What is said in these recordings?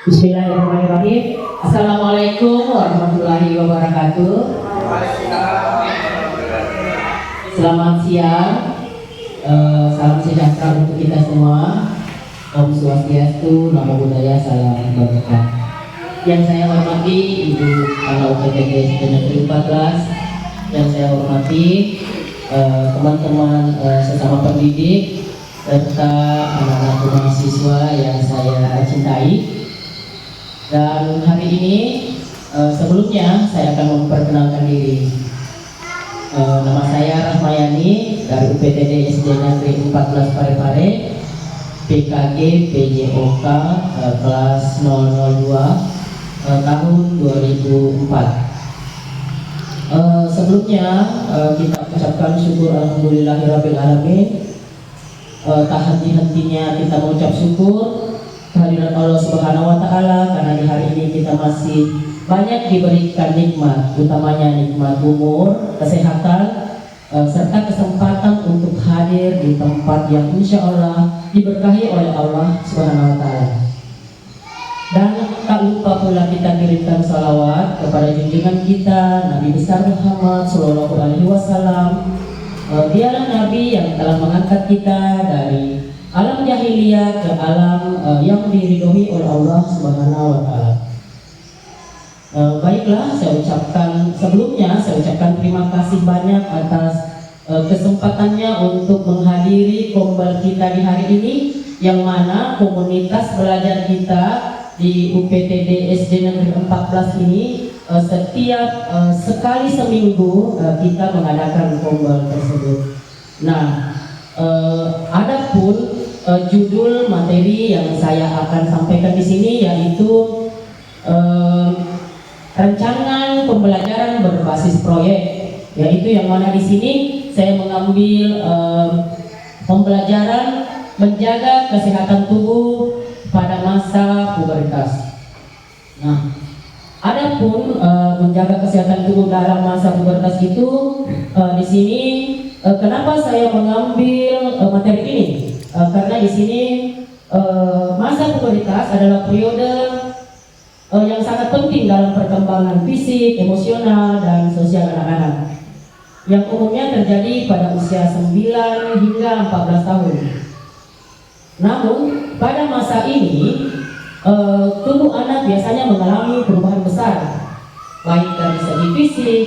Bismillahirrahmanirrahim. Assalamualaikum warahmatullahi wabarakatuh. Selamat siang. Salam sejahtera untuk kita semua. Om Swastiastu, Namo Buddhaya, Salam Kebajikan. Yang saya hormati Ibu Kepala UPTD Negeri 14, yang saya hormati teman-teman sesama pendidik serta anak-anak mahasiswa yang saya cintai. Dan hari ini sebelumnya saya akan memperkenalkan diri. Nama saya Rahmayani dari UPTD SD Negeri 14 Parepare, PKG PJOK kelas 002 tahun 2004. Sebelumnya kita ucapkan syukur alhamdulillahirabbil alamin. Tak henti-hentinya kita mengucap syukur kehadirat Allah Subhanahu wa taala karena di hari ini kita masih banyak diberikan nikmat, utamanya nikmat umur, kesehatan, serta kesempatan untuk hadir di tempat yang insya Allah diberkahi oleh Allah Subhanahu wa taala. Dan tak lupa pula kita kirimkan salawat kepada junjungan kita Nabi besar Muhammad Sallallahu Alaihi Wasallam. Dialah Nabi yang telah mengangkat kita dari alam jahiliyah ke alam yang diridhoi oleh Allah Subhanahu wa taala. Baiklah, saya ucapkan terima kasih banyak atas kesempatannya untuk menghadiri kombal kita di hari ini, yang mana komunitas belajar kita di UPTD SD Negeri 14 ini setiap sekali seminggu kita mengadakan kombal tersebut. Nah, adapun judul materi yang saya akan sampaikan di sini yaitu rancangan pembelajaran berbasis proyek, yaitu yang mana di sini saya mengambil pembelajaran menjaga kesehatan tubuh pada masa pubertas. Nah, adapun menjaga kesehatan tubuh dalam masa pubertas itu di sini kenapa saya mengambil materi ini? Karena di sini masa pubertas adalah periode yang sangat penting dalam perkembangan fisik, emosional, dan sosial anak-anak, yang umumnya terjadi pada usia 9 hingga 14 tahun. Namun pada masa ini tubuh anak biasanya mengalami perubahan besar, baik dari segi fisik,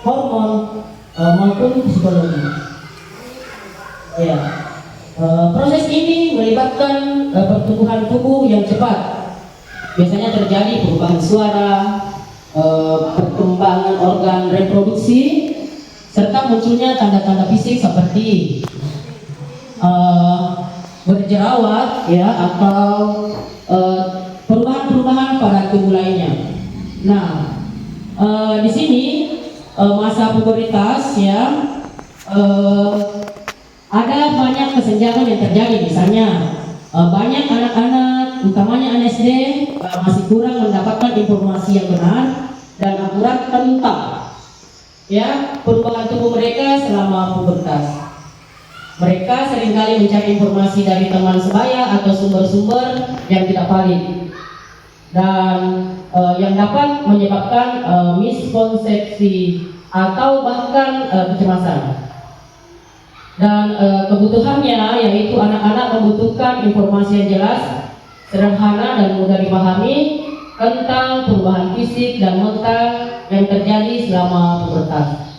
hormon maupun psikologi. Ya. Proses ini melibatkan pertumbuhan tubuh yang cepat. Biasanya terjadi perubahan suara, perkembangan organ reproduksi, serta munculnya tanda-tanda fisik seperti berjerawat, ya, atau perubahan-perubahan pada tubuh lainnya. Nah, di sini masa pubertas, ya, ada banyak kesenjangan yang terjadi. Misalnya banyak anak-anak, utamanya anak SD, masih kurang mendapatkan informasi yang benar dan akurat tentang, ya, perubahan tubuh mereka selama pubertas. Mereka seringkali mencari informasi dari teman sebaya atau sumber-sumber yang tidak valid dan yang dapat menyebabkan miskonsepsi atau bahkan kecemasan. Dan kebutuhannya yaitu anak-anak membutuhkan informasi yang jelas, sederhana, dan mudah dipahami tentang perubahan fisik dan mental yang terjadi selama pubertas.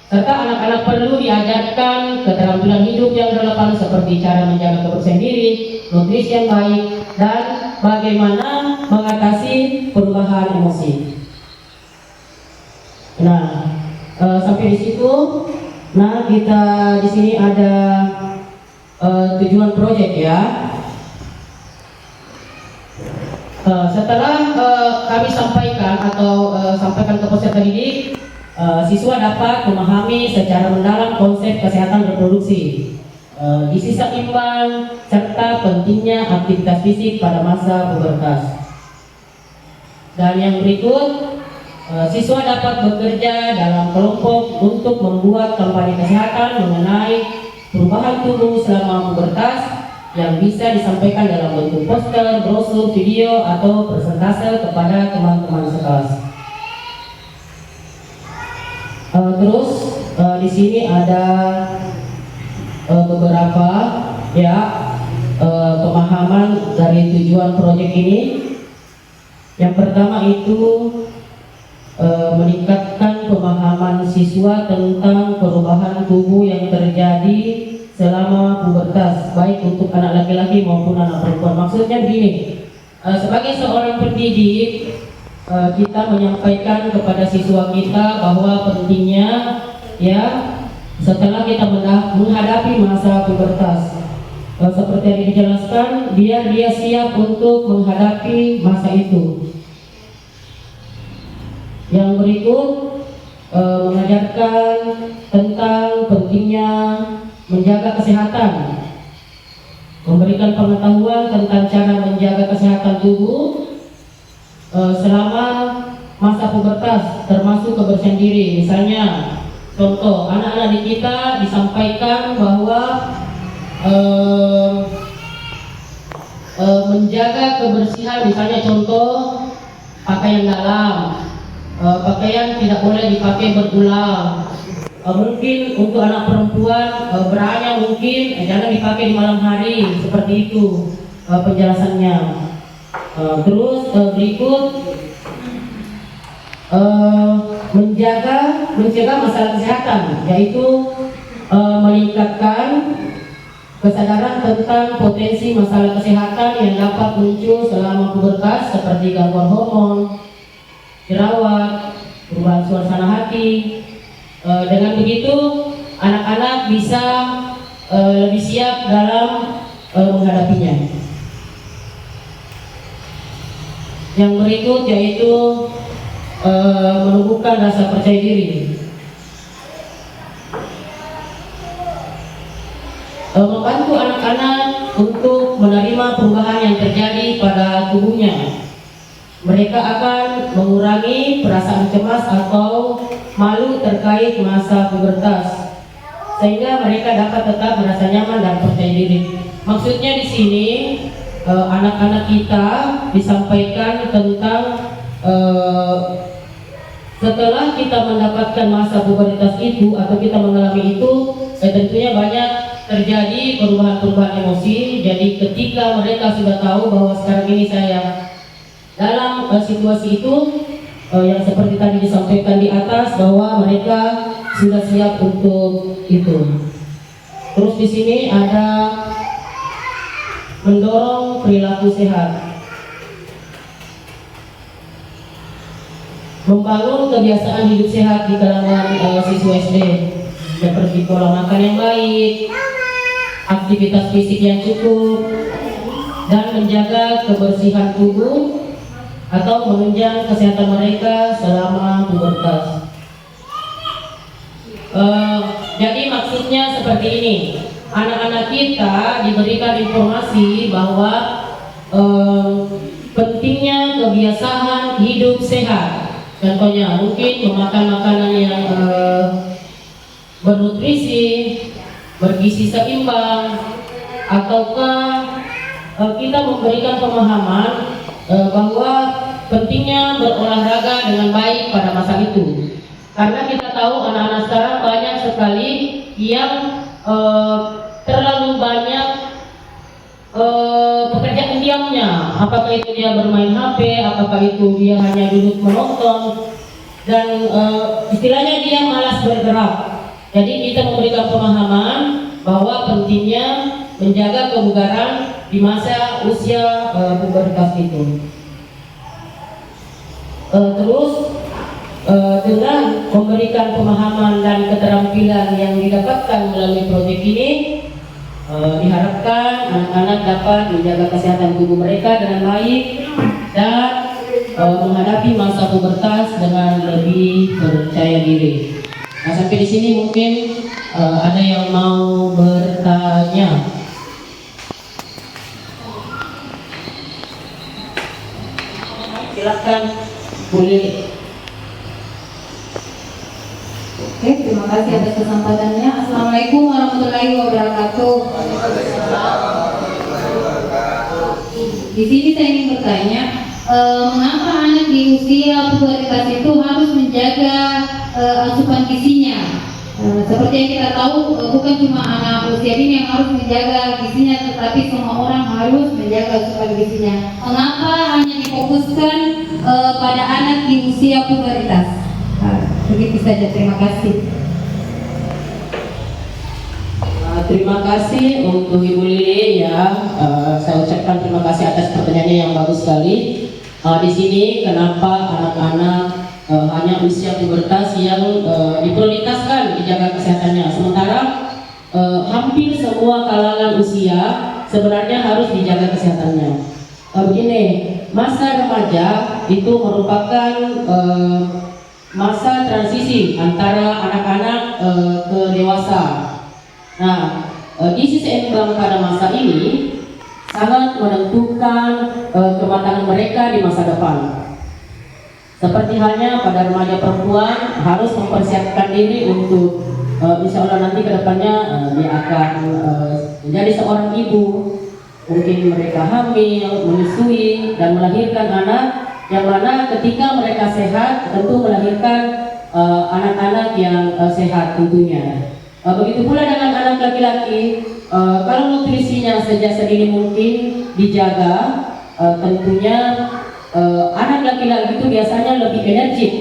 Serta anak-anak perlu diajarkan keterampilan hidup yang relevan seperti cara menjaga kebersihan diri, nutrisi yang baik, dan bagaimana mengatasi perubahan emosi. Nah, sampai di situ. Nah, kita di sini ada tujuan proyek, ya. Setelah kami sampaikan ke peserta didik, siswa dapat memahami secara mendalam konsep kesehatan reproduksi, gizi seimbang, serta pentingnya aktivitas fisik pada masa pubertas. Dan yang berikut, siswa dapat bekerja dalam kelompok untuk membuat kampanye kesehatan mengenai perubahan tubuh selama pubertas yang bisa disampaikan dalam bentuk poster, brosur, video, atau presentase kepada teman-teman sekelas. Terus di sini ada beberapa ya pemahaman dari tujuan proyek ini. Yang pertama itu meningkatkan pemahaman siswa tentang perubahan tubuh yang terjadi selama pubertas, baik untuk anak laki-laki maupun anak perempuan. Maksudnya begini, sebagai seorang pendidik, kita menyampaikan kepada siswa kita bahwa pentingnya ya setelah kita menghadapi masa pubertas, seperti yang dijelaskan, biar dia siap untuk menghadapi masa itu. Yang berikut mengajarkan tentang pentingnya menjaga kesehatan, memberikan pengetahuan tentang cara menjaga kesehatan tubuh selama masa pubertas, termasuk kebersihan diri. Misalnya, contoh anak-anak di kita disampaikan bahwa menjaga kebersihan, misalnya contoh pakaian dalam, pakaian tidak boleh dipakai berulang. Mungkin untuk anak perempuan beranya mungkin jangan dipakai di malam hari, seperti itu penjelasannya. Terus berikut menjaga masalah kesehatan, yaitu meningkatkan kesadaran tentang potensi masalah kesehatan yang dapat muncul selama pubertas, seperti gangguan hormon, jerawat, perubahan suasana hati. Dengan begitu anak-anak bisa lebih siap dalam menghadapinya. Yang berikut yaitu menumbuhkan rasa percaya diri, membantu anak-anak untuk menerima perubahan yang terjadi pada tubuhnya. Mereka akan mengurangi perasaan cemas atau malu terkait masa pubertas, sehingga mereka dapat tetap merasa nyaman dan percaya diri. Maksudnya di sini anak-anak kita disampaikan tentang setelah kita mendapatkan masa pubertas itu atau kita mengalami itu, tentunya banyak terjadi perubahan-perubahan emosi. Jadi ketika mereka sudah tahu bahwa sekarang ini saya dalam situasi itu yang seperti tadi disampaikan di atas, bahwa mereka sudah siap untuk itu. Terus di sini ada mendorong perilaku sehat, membangun kebiasaan hidup sehat di kalangan siswa SD, seperti pola makan yang baik, aktivitas fisik yang cukup, dan menjaga kebersihan tubuh atau menunjang kesehatan mereka selama pubertas. Jadi maksudnya seperti ini, anak-anak kita diberikan informasi bahwa pentingnya kebiasaan hidup sehat. Contohnya mungkin memakan makanan yang bernutrisi, bergizi seimbang, ataukah kita memberikan pemahaman bahwa pentingnya berolahraga dengan baik pada masa itu. Karena kita tahu anak-anak sekarang banyak sekali yang terlalu banyak pekerjaan diamnya. Apakah itu dia bermain HP, apakah itu dia hanya duduk menonton, dan istilahnya dia malas bergerak. Jadi kita memberikan pemahaman bahwa pentingnya menjaga kebugaran di masa usia pubertas itu. Terus dengan memberikan pemahaman dan keterampilan yang didapatkan melalui proyek ini, diharapkan anak-anak dapat menjaga kesehatan tubuh mereka dengan baik dan menghadapi masa pubertas dengan lebih percaya diri. Nah, sampai di sini mungkin ada yang mau bertanya. Silakan, boleh. Oke, terima kasih atas kesempatannya. Assalamualaikum warahmatullahi wabarakatuh. Di sini saya ingin bertanya, mengapa anak di usia pubertas itu harus menjaga asupan gizinya? Seperti yang kita tahu, bukan cuma anak usia ini yang harus menjaga gizinya, tetapi semua orang harus menjaga asupan gizinya. Mengapa hanya difokuskan pada anak di usia pubertas? Begitu saja, terima kasih. Terima kasih untuk Ibu Lili ya. Saya ucapkan terima kasih atas pertanyaannya yang bagus sekali. Di sini kenapa anak-anak hanya usia pubertas yang diprioritaskan dijaga kesehatannya, sementara hampir semua kalangan usia sebenarnya harus dijaga kesehatannya. Begini, masa remaja itu merupakan masa transisi antara anak-anak ke dewasa. Nah, gizi seimbang pada masa ini sangat menentukan kematangan mereka di masa depan. Seperti halnya pada remaja perempuan harus mempersiapkan diri untuk insya Allah nanti kedepannya dia akan menjadi seorang ibu. Mungkin mereka hamil, menyusui dan melahirkan anak, yang mana ketika mereka sehat tentu melahirkan anak-anak yang sehat tentunya. Begitu pula dengan anak laki-laki, kalau nutrisinya sejak sedini mungkin dijaga, tentunya anak laki-laki itu biasanya lebih energik,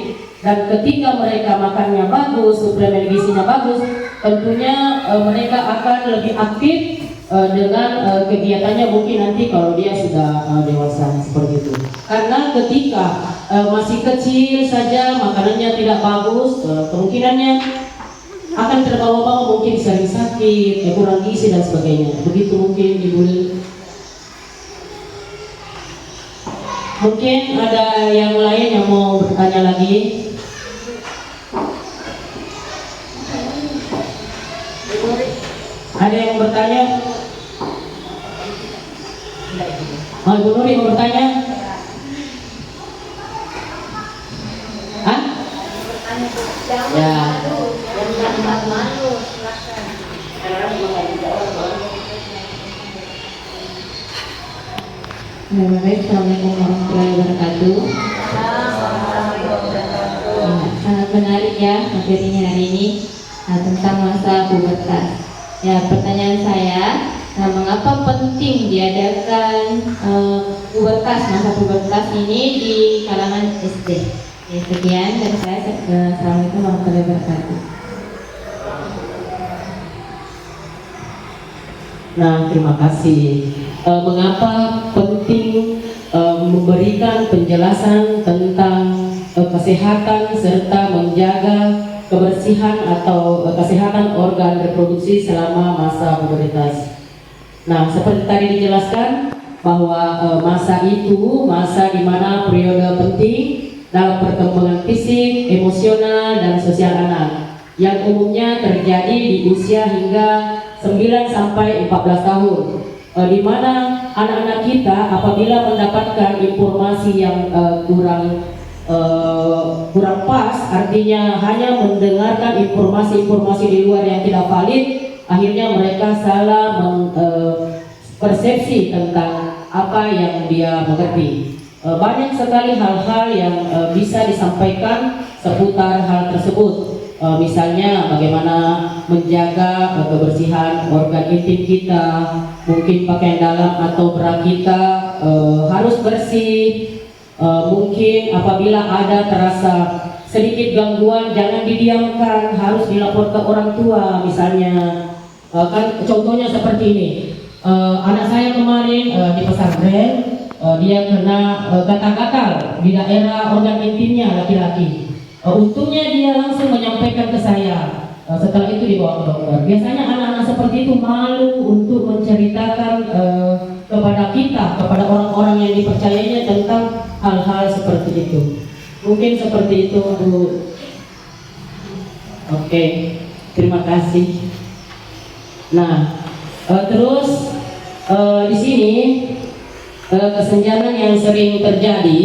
dan ketika mereka makannya bagus, suplemen gizinya bagus, tentunya mereka akan lebih aktif dengan kegiatannya mungkin nanti kalau dia sudah dewasa seperti itu. Karena ketika masih kecil saja makanannya tidak bagus, kemungkinannya akan terbawa-bawa, mungkin sering sakit, kurang gizi dan sebagainya. Begitu mungkin Ibu. Mungkin ada yang lain yang mau bertanya lagi. Ada yang bertanya? Ibu Nuri mau bertanya? Hah? Ya. Assalamualaikum warahmatullahi wabarakatuh. Sangat menarik ya materinya hari ini tentang masa pubertas. Ya, pertanyaan saya, mengapa penting diadakan masa pubertas ini di kalangan SD? Ya, sekian dari saya. Assalamualaikum warahmatullahi wabarakatuh. Nah, terima kasih. Mengapa penting memberikan penjelasan tentang kesehatan serta menjaga kebersihan atau kesehatan organ reproduksi selama masa pubertas. Nah, seperti tadi dijelaskan bahwa masa itu masa di mana periode penting dalam perkembangan fisik, emosional, dan sosial anak yang umumnya terjadi di usia hingga 9 sampai 14 tahun, di mana anak-anak kita apabila mendapatkan informasi yang kurang pas, artinya hanya mendengarkan informasi-informasi di luar yang tidak valid, akhirnya mereka salah persepsi tentang apa yang dia mengerti. Banyak sekali hal-hal yang bisa disampaikan seputar hal tersebut. Misalnya bagaimana menjaga kebersihan organ intim kita, mungkin pakaian dalam atau bra kita harus bersih. Mungkin apabila ada terasa sedikit gangguan jangan didiamkan, harus dilapor ke orang tua. Misalnya kan contohnya seperti ini, anak saya kemarin di pesantren, dia kena gatal-gatal di daerah organ intimnya laki-laki. Untungnya dia langsung menyampaikan ke saya. Setelah itu dibawa ke dokter. Biasanya anak-anak seperti itu malu untuk menceritakan kepada kita, kepada orang-orang yang dipercayainya tentang hal-hal seperti itu. Mungkin seperti itu, Bu. Oke, terima kasih. Nah, terus di sini kesenjangan yang sering terjadi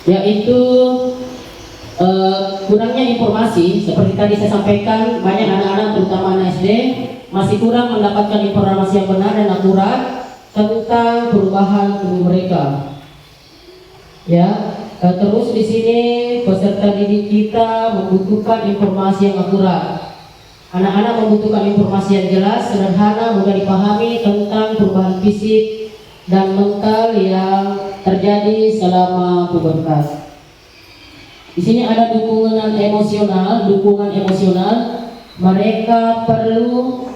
yaitu kurangnya informasi. Seperti tadi saya sampaikan, banyak anak-anak terutama anak SD masih kurang mendapatkan informasi yang benar dan akurat. tentang perubahan tubuh mereka. Ya, terus di sini peserta didik kita membutuhkan informasi yang akurat. Anak-anak membutuhkan informasi yang jelas, sederhana, mudah dipahami tentang perubahan fisik dan mental yang terjadi selama pubertas. Di sini ada dukungan emosional. Mereka perlu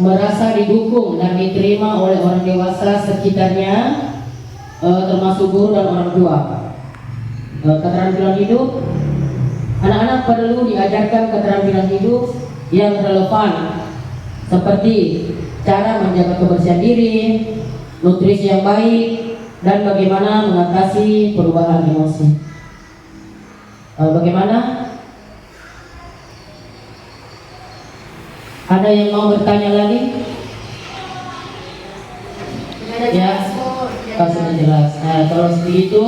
merasa didukung dan diterima oleh orang dewasa sekitarnya, termasuk guru dan orang tua. Keterampilan hidup. Anak-anak perlu diajarkan keterampilan hidup yang relevan, seperti cara menjaga kebersihan diri, nutrisi yang baik, dan bagaimana mengatasi perubahan emosi. Bagaimana? Ada yang mau bertanya lagi? Ya, sudah jelas. Kalau seperti itu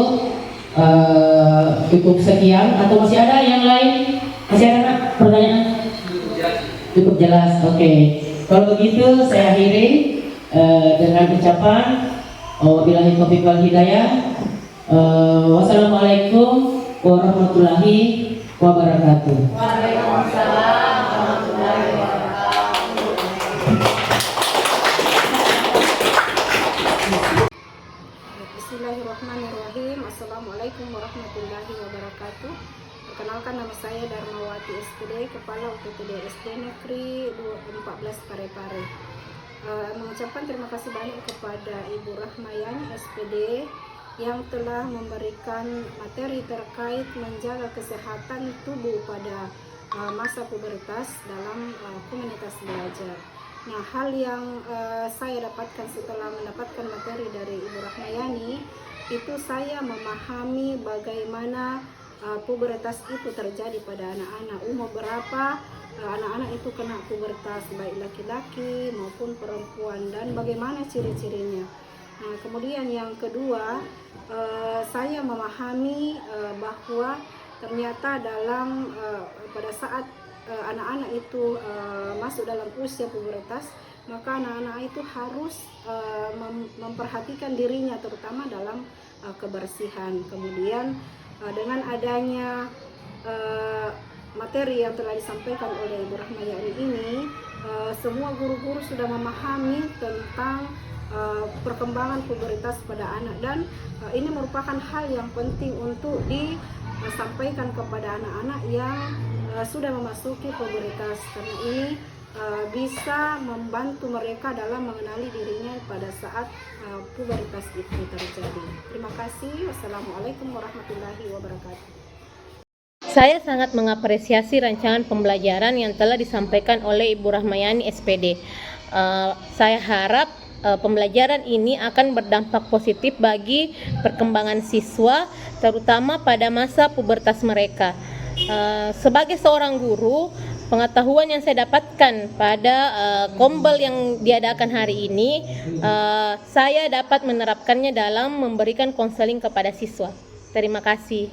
cukup sekian, atau masih ada yang lain? Masih ada nak pertanyaan? Cukup jelas. Oke. Kalau begitu saya akhiri dengan ucapan wabillahi taufiq wal hidayah. Wassalamualaikum warahmatullahi wabarakatuh. Waalaikumsalam warahmatullahi wabarakatuh. Bismillahirrahmanirrahim. Assalamualaikum warahmatullahi wabarakatuh. Perkenalkan, nama saya Darmawati SPD, Kepala UPTD SD Negeri 14 Parepare. Mengucapkan terima kasih banyak kepada Ibu Rahmayani SPD yang telah memberikan materi terkait menjaga kesehatan tubuh pada masa pubertas dalam komunitas belajar. Nah, hal yang saya dapatkan setelah mendapatkan materi dari Ibu Rahmayani, itu saya memahami bagaimana pubertas itu terjadi pada anak-anak. Umur berapa anak-anak itu kena pubertas, baik laki-laki maupun perempuan, dan bagaimana ciri-cirinya. Nah, kemudian yang kedua, saya memahami bahwa ternyata dalam pada saat anak-anak itu masuk dalam usia pubertas, maka anak-anak itu harus memperhatikan dirinya, terutama dalam kebersihan. Kemudian dengan adanya materi yang telah disampaikan oleh Ibu Rahmayani ini, semua guru-guru sudah memahami tentang perkembangan pubertas pada anak, dan ini merupakan hal yang penting untuk disampaikan kepada anak-anak yang sudah memasuki pubertas, karena ini bisa membantu mereka dalam mengenali dirinya pada saat pubertas itu terjadi. Terima kasih. Wassalamualaikum warahmatullahi wabarakatuh. Saya sangat mengapresiasi rancangan pembelajaran yang telah disampaikan oleh Ibu Rahmayani SPD. Saya harap pembelajaran ini akan berdampak positif bagi perkembangan siswa, terutama pada masa pubertas mereka. Sebagai seorang guru, pengetahuan yang saya dapatkan pada kombel yang diadakan hari ini, saya dapat menerapkannya dalam memberikan konseling kepada siswa. Terima kasih.